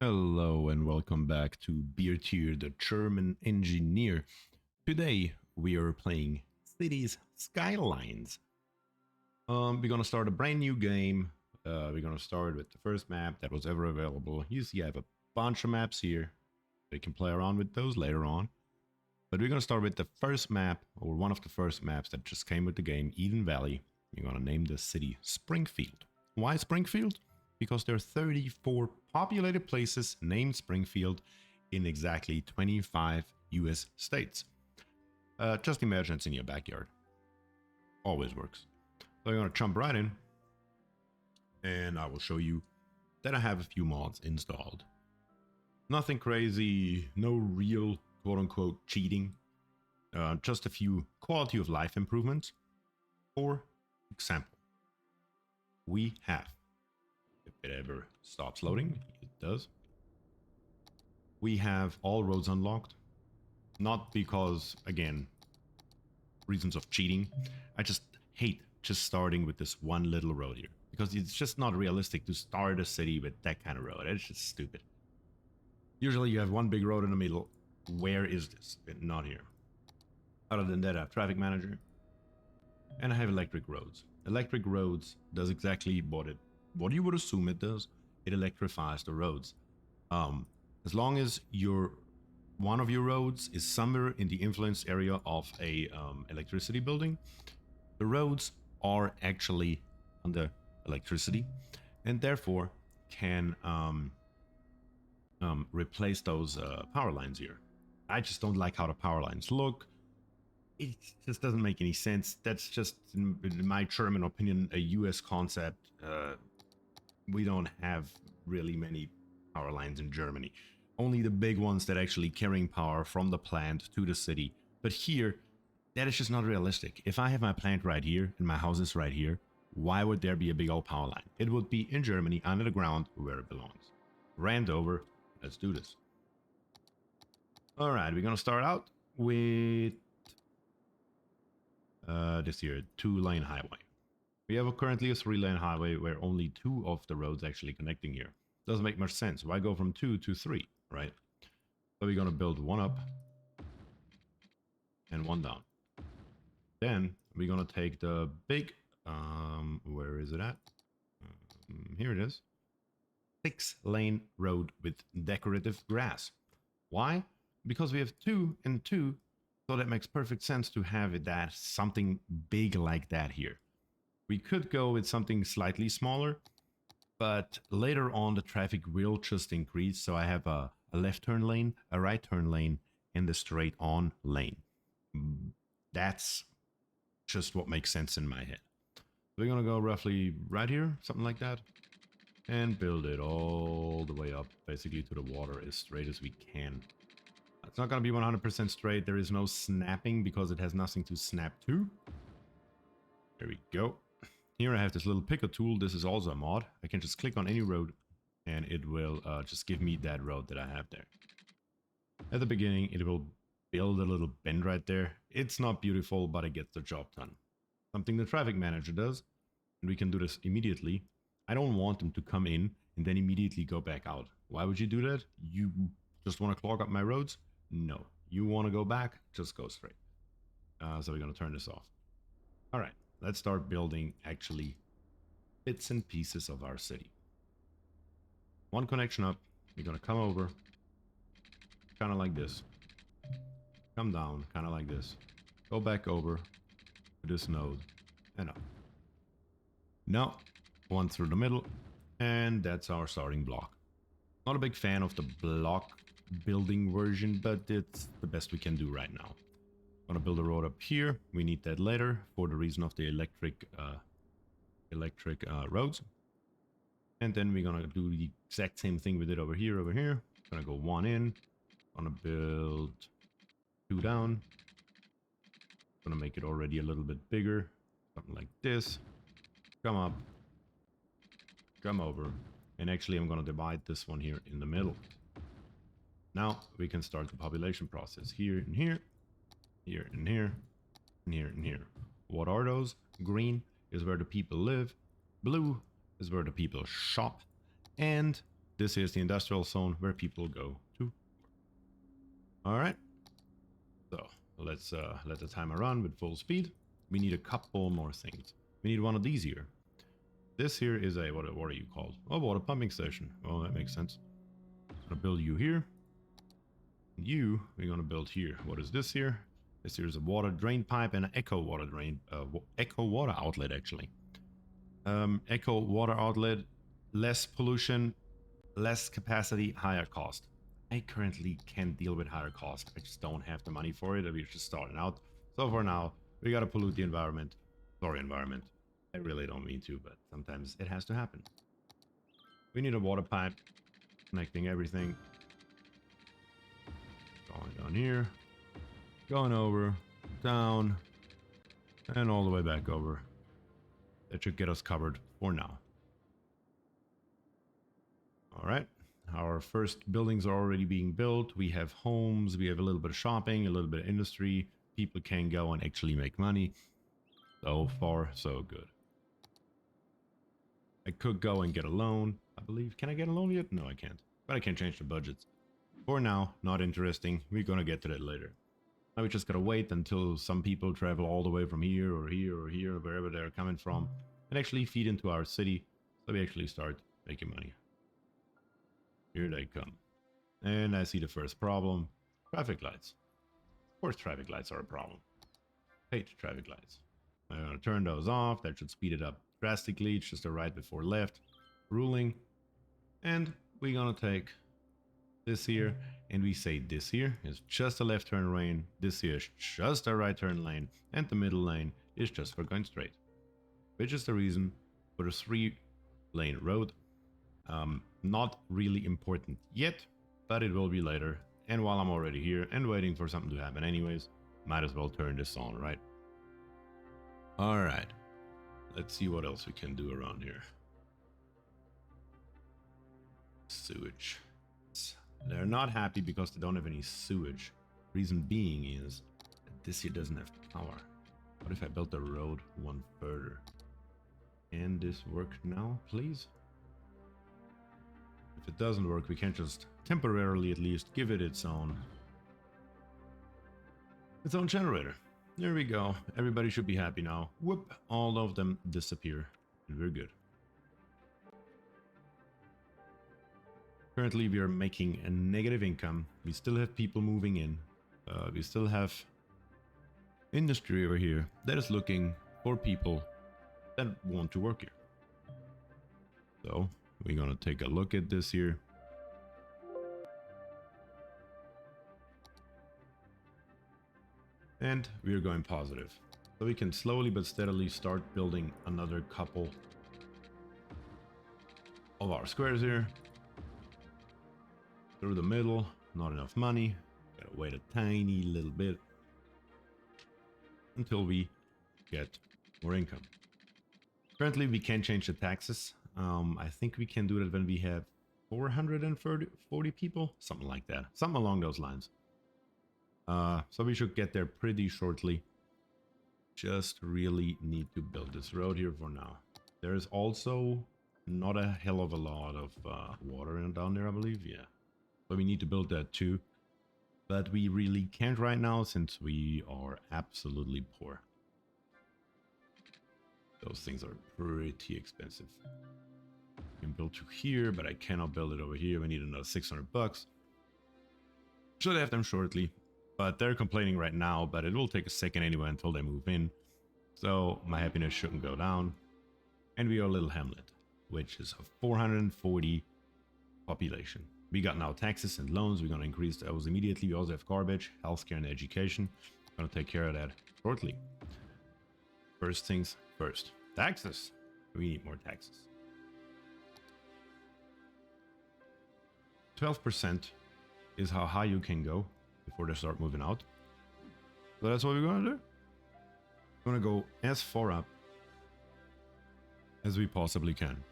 Hello and welcome back to BierTier, the German engineer. Today we are playing Cities Skylines. We're gonna start a brand new game. We're gonna start with the first map that was ever available. You see I have a bunch of maps here. We can play around with those later on. But we're gonna start with the first map, or one of the first maps that just came with the game, Eden Valley. We're gonna name the city Springfield. Why Springfield? Because there are 34 populated places named Springfield in exactly 25 US states. Just imagine it's in your backyard. Always works. So I'm going to jump right in and I will show you that I have a few mods installed. Nothing crazy, no real quote-unquote cheating, just a few quality of life improvements. For example, we have, if it ever stops loading, it does. We have all roads unlocked. Not because, again, reasons of cheating. I just hate just starting with this one little road here. Because it's just not realistic to start a city with that kind of road. It's just stupid. Usually you have one big road in the middle. Where is this? Not here. Other than that, I have traffic manager. And I have electric roads. Electric roads does exactly what you would assume it does. It electrifies the roads. As long as one of your roads is somewhere in the influence area of a electricity building, the roads are actually under electricity and therefore can replace those power lines here. I just don't like how the power lines look. It just doesn't make any sense. That's just, in my German opinion, a US concept. We don't have really many power lines in Germany. Only the big ones that actually carrying power from the plant to the city. But here, that is just not realistic. If I have my plant right here and my house is right here, why would there be a big old power line? It would be in Germany, under the ground, where it belongs. Rammed over. Let's do this. Alright, we're gonna start out with this here, 2-lane highway. We have currently a 3-lane highway where only 2 of the roads actually connecting here. Doesn't make much sense. Why go from 2 to 3, right? So we're gonna build one up and one down. Then we're gonna take the big, where is it at? Here it is. 6-lane road with decorative grass. Why? Because we have 2 and 2, so that makes perfect sense to have that something big like that here. We could go with something slightly smaller, but later on the traffic will just increase. So I have a left turn lane, a right turn lane, and the straight on lane. That's just what makes sense in my head. We're gonna go roughly right here, something like that, and build it all the way up, basically to the water as straight as we can. It's not gonna be 100% straight. There is no snapping because it has nothing to snap to. There we go. Here I have this little picker tool. This is also a mod. I can just click on any road and it will just give me that road that I have there. At the beginning, it will build a little bend right there. It's not beautiful, but it gets the job done. Something the traffic manager does, and we can do this immediately. I don't want them to come in and then immediately go back out. Why would you do that? You just want to clog up my roads? No. You want to go back? Just go straight. So we're going to turn this off. All right. Let's start building actually bits and pieces of our city. One connection up. You're going to come over. Kind of like this. Come down. Kind of like this. Go back over to this node. And up. Now, one through the middle. And that's our starting block. Not a big fan of the block building version, but it's the best we can do right now. Gonna build a road up here. We need that later for the reason of the electric roads. And then we're gonna do the exact same thing we did over here. Gonna go 1 in. Gonna build 2 down. Gonna make it already a little bit bigger. Something like this. Come up. Come over. And actually I'm gonna divide this one here in the middle. Now we can start the population process here and here. Here and here, and here and here. What are those? Green is where the people live. Blue is where the people shop. And this is the industrial zone where people go to. All right. So let's let the timer run with full speed. We need a couple more things. We need one of these here. This here is a, what are you called? Oh, water pumping station. Well, that makes sense. I'm gonna build you here. You, we're gonna build here. What is this here? This here is a water drain pipe and an echo water drain, echo water outlet actually. Echo water outlet, less pollution, less capacity, higher cost. I currently can't deal with higher cost. I just don't have the money for it. We're just starting out. So for now, we gotta pollute the environment. Sorry, environment. I really don't mean to, but sometimes it has to happen. We need a water pipe connecting everything. Going down here, going over, down, and all the way back over. That should get us covered for now. All right, our first buildings are already being built. We have homes, we have a little bit of shopping, a little bit of industry. People can go and actually make money. So far, so good. I could go and get a loan, I believe. Can I get a loan yet? No, I can't. But I can change the budgets. For now, not interesting. We're gonna get to that later. Now we just gotta wait until some people travel all the way from here or here or here, wherever they're coming from, and actually feed into our city, so we actually start making money. Here they come. And I see the first problem. Traffic lights. Of course traffic lights are a problem. Hate traffic lights. I'm gonna turn those off. That should speed it up drastically. It's just a right before left ruling. And we're gonna take this here, and we say this here is just a left turn lane, this here is just a right turn lane, and the middle lane is just for going straight. Which is the reason for the 3-lane road. Not really important yet, but it will be later. And while I'm already here and waiting for something to happen anyways, might as well turn this on, right? Alright, let's see what else we can do around here. Sewage. They're not happy because they don't have any sewage. Reason being is that this here doesn't have power. What if I built the road one further? Can this work now, please? If it doesn't work, we can just temporarily at least give it its own generator. There we go. Everybody should be happy now. Whoop, all of them disappear, and we're good. Currently, we are making a negative income. We still have people moving in. We still have industry over here that is looking for people that want to work here. So we're gonna take a look at this here. And we're going positive. So we can slowly but steadily start building another couple of our squares here. Through the middle, not enough money. Gotta wait a tiny little bit until we get more income. Currently, we can change the taxes. I think we can do that when we have 440 people, something like that, something along those lines. So we should get there pretty shortly. Just really need to build this road here for now. There is also not a hell of a lot of water down there, I believe. Yeah. So we need to build that too. But we really can't right now since we are absolutely poor. Those things are pretty expensive. I can build to here, but I cannot build it over here. We need another 600 bucks. Should have them shortly. But they're complaining right now, but it will take a second anyway until they move in. So my happiness shouldn't go down. And we are a little hamlet, which is a 440 population. We got now taxes and loans. We're going to increase those immediately. We also have garbage, healthcare, and education. Going to take care of that shortly. First things first. Taxes. We need more taxes. 12% is how high you can go before they start moving out. So that's what we're going to do. We're going to go as far up as we possibly can.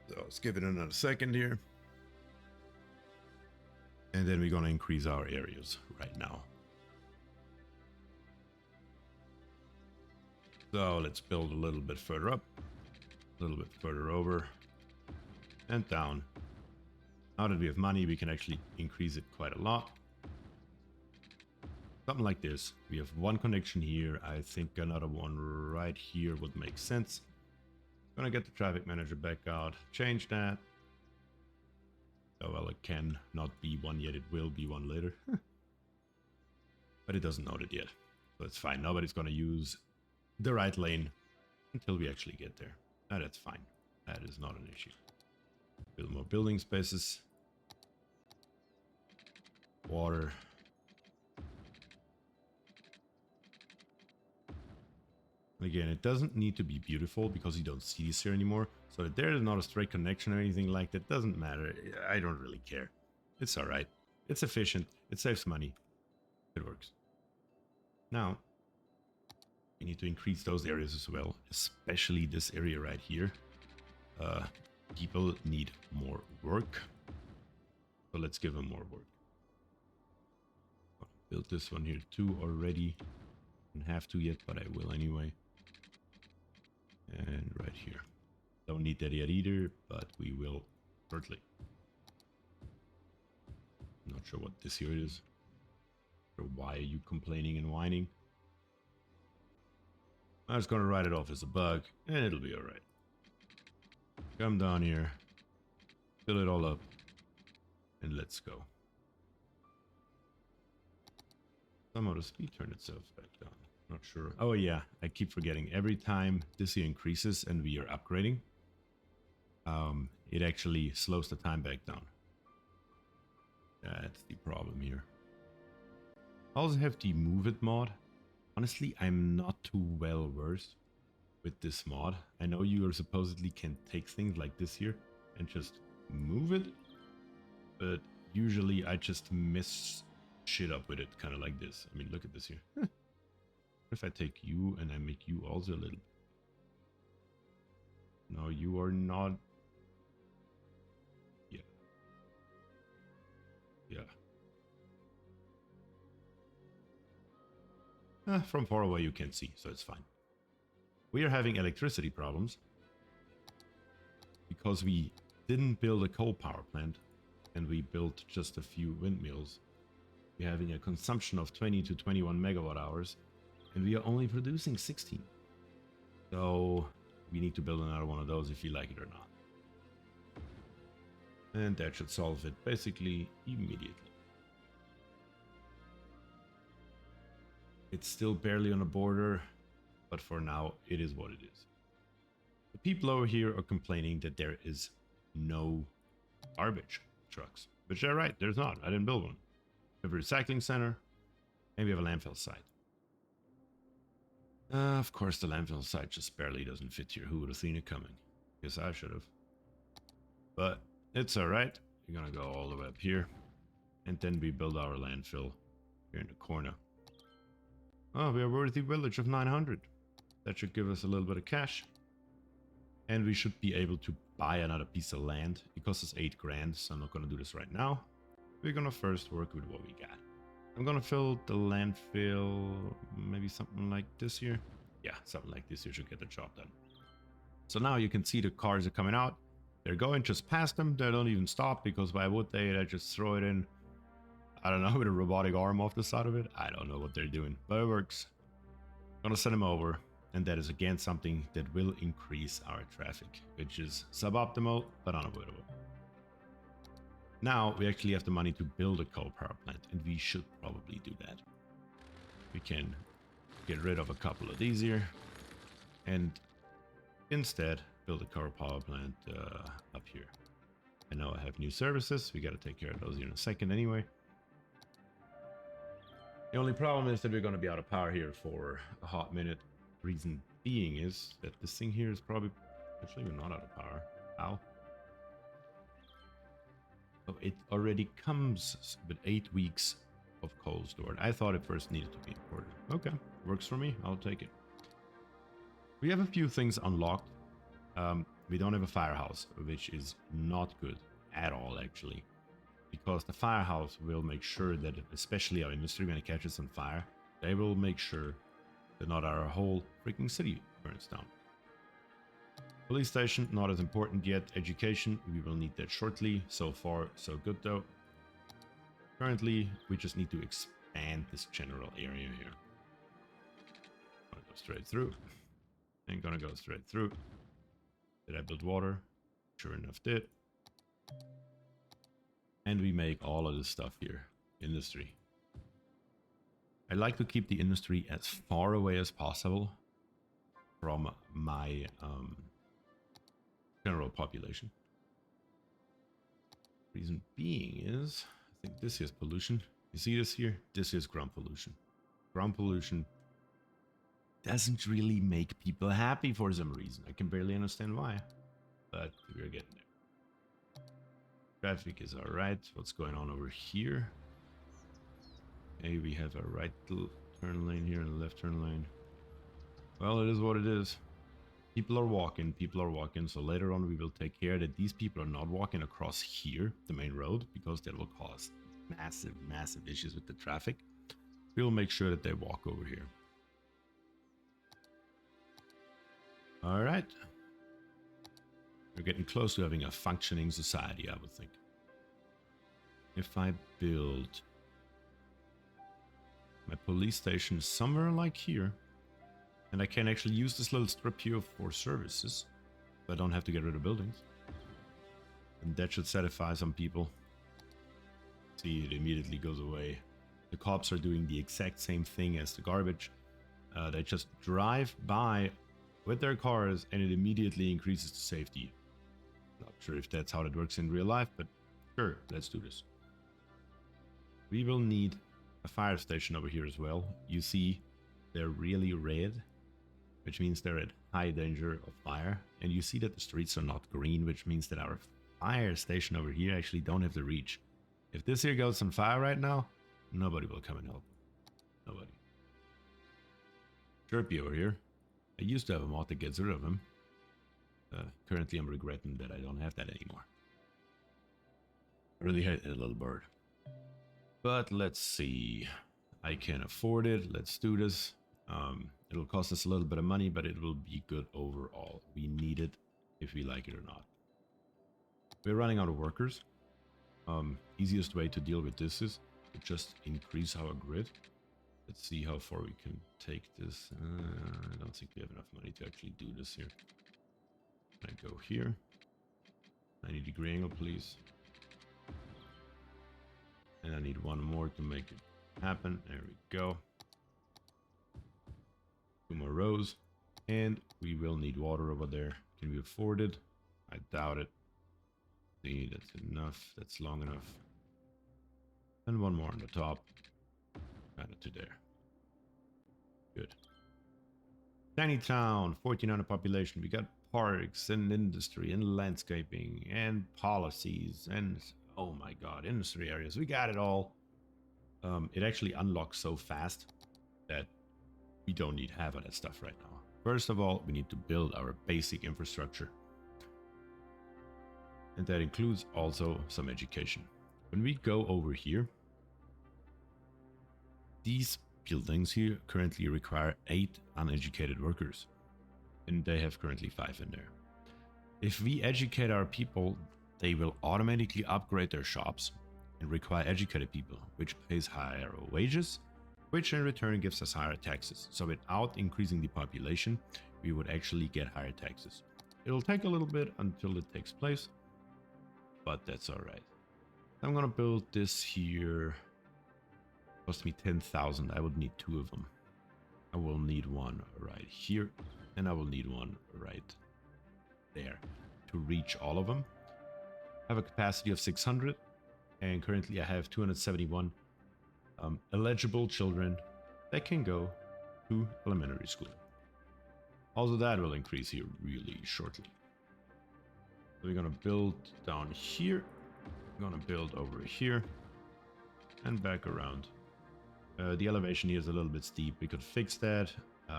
So let's give it another second here. And then we're going to increase our areas right now. So let's build a little bit further up. A little bit further over. And down. Now that we have money, we can actually increase it quite a lot. Something like this. We have one connection here. I think another one right here would make sense. Gonna get the traffic manager back out. Change that. Oh, well, it can not be one yet. It will be one later. But it doesn't know it yet. So it's fine. Nobody's gonna use the right lane until we actually get there. Now that's fine. That is not an issue. Build more building spaces. Water. Again, it doesn't need to be beautiful because you don't see this here anymore. So if there is not a straight connection or anything like that, doesn't matter. I don't really care. It's alright. It's efficient. It saves money. It works. Now, we need to increase those areas as well, especially this area right here. People need more work. So let's give them more work. Built this one here too already. Don't have to yet, but I will anyway. And right here. Don't need that yet either, but we will shortly. Not sure what this here is. Or why are you complaining and whining? I'm just gonna write it off as a bug, and it'll be alright. Come down here, fill it all up, and let's go. Somehow the speed turned itself back down. Not sure. Oh yeah, I keep forgetting. Every time this here increases and we are upgrading, it actually slows the time back down. That's the problem here. I also have the move it mod. Honestly, I'm not too well versed with this mod. I know you are supposedly can take things like this here and just move it, but usually I just mess shit up with it, kind of like this. I mean, look at this here. What if I take you and I make you also a little? No, you are not. Yeah. Yeah. From far away you can't see, so it's fine. We are having electricity problems because we didn't build a coal power plant and we built just a few windmills. We're having a consumption of 20 to 21 megawatt hours and we are only producing 16. So we need to build another one of those if you like it or not. And that should solve it basically immediately. It's still barely on the border, but for now it is what it is. The people over here are complaining that there is no garbage trucks, which they're right, there's not. I didn't build one. We have a recycling center and we have a landfill site. Of course the landfill site just barely doesn't fit here. Who would have seen it coming? Guess I should have. But it's alright. We're gonna go all the way up here and then we build our landfill here in the corner. Oh, we are worthy village of 900. That should give us a little bit of cash. And we should be able to buy another piece of land. It costs us 8 grand, so I'm not going to do this right now. We're going to first work with what we got. I'm going to fill the landfill, maybe something like this here. Yeah, something like this here should get the job done. So now you can see the cars are coming out. They're going just past them. They don't even stop because why would they? They just throw it in. I don't know, with a robotic arm off the side of it. I don't know what they're doing, but it works. I'm gonna send them over, and that is again something that will increase our traffic, which is suboptimal, but unavoidable. Now we actually have the money to build a coal power plant, and we should probably do that. We can get rid of a couple of these here, and instead build a coal power plant up here. And now I have new services. We gotta take care of those here in a second anyway. The only problem is that we're going to be out of power here for a hot minute. Reason being is that this thing here is probably... Actually, we're not out of power. Ow. Oh, it already comes with 8 weeks of coal stored. I thought it first needed to be imported. Okay, works for me. I'll take it. We have a few things unlocked. We don't have a firehouse, which is not good at all, actually. Because the firehouse will make sure that, especially our industry, when it catches on fire, they will make sure that not our whole freaking city burns down. Police station, not as important yet. Education, we will need that shortly. So far, so good though. Currently, we just need to expand this general area here. Gonna go straight through. And gonna go straight through. Did I build water? Sure enough did. And we make all of this stuff here. Industry. I like to keep the industry as far away as possible from my general population. Reason being is, I think this is pollution. You see this here? This is ground pollution. Ground pollution doesn't really make people happy for some reason. I can barely understand why, but we're getting there. Traffic is alright. What's going on over here? Okay, we have a right turn lane here and a left turn lane. Well, it is what it is. People are walking, so later on we will take care that these people are not walking across here, the main road, because that will cause massive, massive issues with the traffic. We'll make sure that they walk over here. Alright. We're getting close to having a functioning society, I would think. If I build my police station somewhere like here, and I can actually use this little strip here for services, so I don't have to get rid of buildings. And that should satisfy some people. See, it immediately goes away. The cops are doing the exact same thing as the garbage. They just drive by with their cars and it immediately increases the safety. Not sure if that's how it works in real life, but sure, let's do this. We will need a fire station over here as well. You see, they're really red, which means they're at high danger of fire. And you see that the streets are not green, which means that our fire station over here actually don't have the reach. If this here goes on fire right now, nobody will come and help. Nobody. Chirpy over here. I used to have a mod that gets rid of him. Currently I'm regretting that I don't have that anymore. I really hate that little bird. But let's see. I can afford it. Let's do this. It'll cost us a little bit of money, but it will be good overall. We need it if we like it or not. We're running out of workers. Easiest way to deal with this is to just increase our grid. Let's see how far we can take this. I don't think we have enough money to actually do this here. I go here. 90-degree angle, please. And I need one more to make it happen. There we go. 2 more rows. And we will need water over there. Can we afford it? I doubt it. See, that's enough. That's long enough. And one more on the top. Add it to there. Good. Tiny town, 1,400 population. We got parks and industry and landscaping and policies and, oh my god, industry areas. We got it all. It actually unlocks so fast that we don't need half of that stuff right now. First of all, we need to build our basic infrastructure. And that includes also some education. When we go over here, these buildings here currently require 8 uneducated workers. And they have currently 5 in there. If we educate our people, they will automatically upgrade their shops and require educated people, which pays higher wages, which in return gives us higher taxes. So without increasing the population, we would actually get higher taxes. It'll take a little bit until it takes place, but that's all right. I'm gonna build this here. Cost me 10,000. I would need 2 of them. I will need one right here, and I will need one right there to reach all of them. I have a capacity of 600, and currently I have 271 eligible children that can go to elementary school. Also, that will increase here really shortly. So we're gonna build down here. We're gonna build over here and back around. The elevation here is a little bit steep. We could fix that,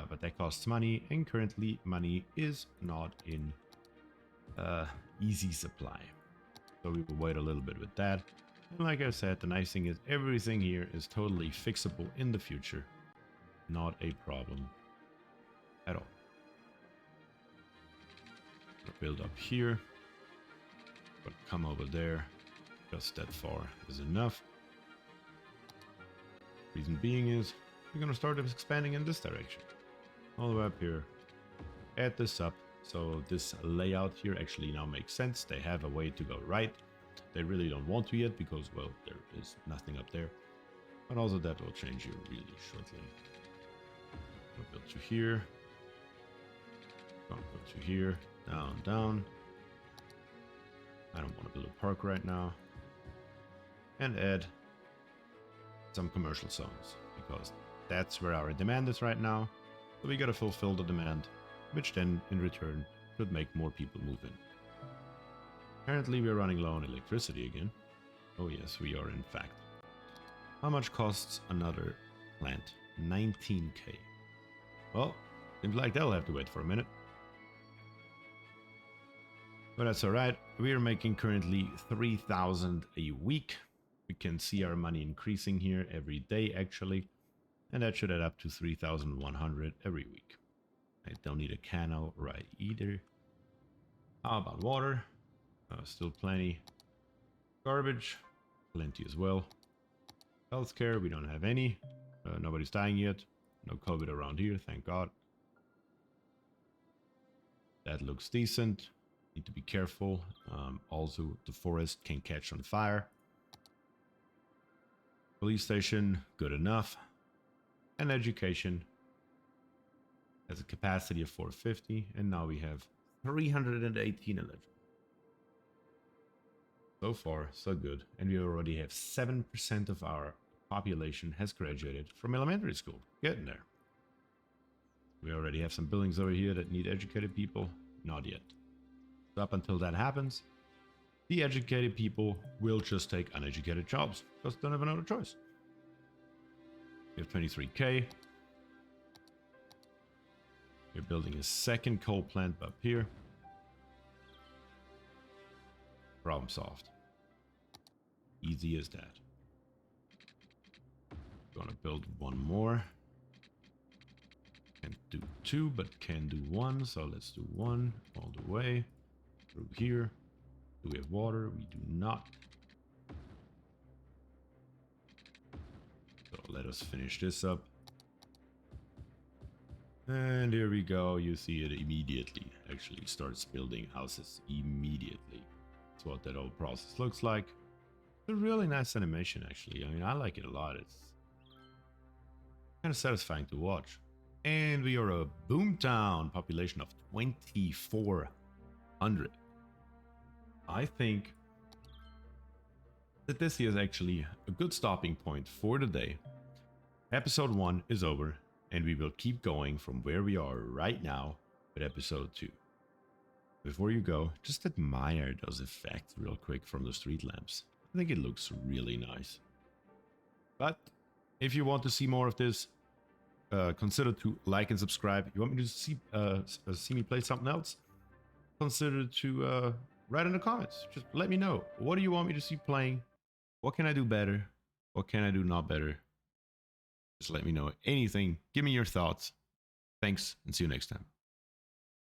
but that costs money, and currently money is not in easy supply. So we will wait a little bit with that. And like I said, the nice thing is everything here is totally fixable in the future. Not a problem at all. build up here. But come over there. Just that far is enough. Reason being is we're gonna start expanding in this direction. All the way up here. Add this up. So this layout here actually now makes sense. They have a way to go right. They really don't want to yet because, well, there is nothing up there. But also that will change here really shortly. We'll build to here. Gonna go to here. Down, down. I don't want to build a park right now. And add some commercial zones because that's where our demand is right now. So we gotta fulfill the demand, which then in return should make more people move in. Apparently we're running low on electricity again. Oh yes, we are in fact. How much costs another plant? 19k. Well, seems like they'll have to wait for a minute. But that's alright. We are making currently 3,000 a week. We can see our money increasing here every day actually. And that should add up to 3,100 every week. I don't need a cano right either. How about water? Still plenty. Garbage, plenty as well. Healthcare, we don't have any. Nobody's dying yet. No COVID around here, thank God. That looks decent. Need to be careful. Also, the forest can catch on fire. Police station, good enough. And education has a capacity of 450, and now we have 318 eligible. So far, so good. And we already have 7% of our population has graduated from elementary school. Getting there. We already have some buildings over here that need educated people. Not yet. So up until that happens, the educated people will just take uneducated jobs because they don't have another choice. We have 23k. We're building a second coal plant up here. Problem solved. Easy as that. Gonna build one more. Can't do two, but can do one. So let's do one all the way through here. Do we have water? We do not. So let us finish this up. And here we go. You see it immediately. Actually starts building houses immediately. That's what that whole process looks like. It's a really nice animation, actually. I mean, I like it a lot. It's kind of satisfying to watch. And we are a boomtown, population of 2,400. I think that this is actually a good stopping point for the day. Episode 1 is over, and we will keep going from where we are right now with episode 2. Before you go, just admire those effects real quick from the street lamps. I think it looks really nice. But if you want to see more of this, consider to like and subscribe. You want me to see me play something else? Consider to write in the comments. Just let me know. What do you want me to see playing? What can I do better? What can I do not better? Just let me know anything. Give me your thoughts. Thanks, and see you next time.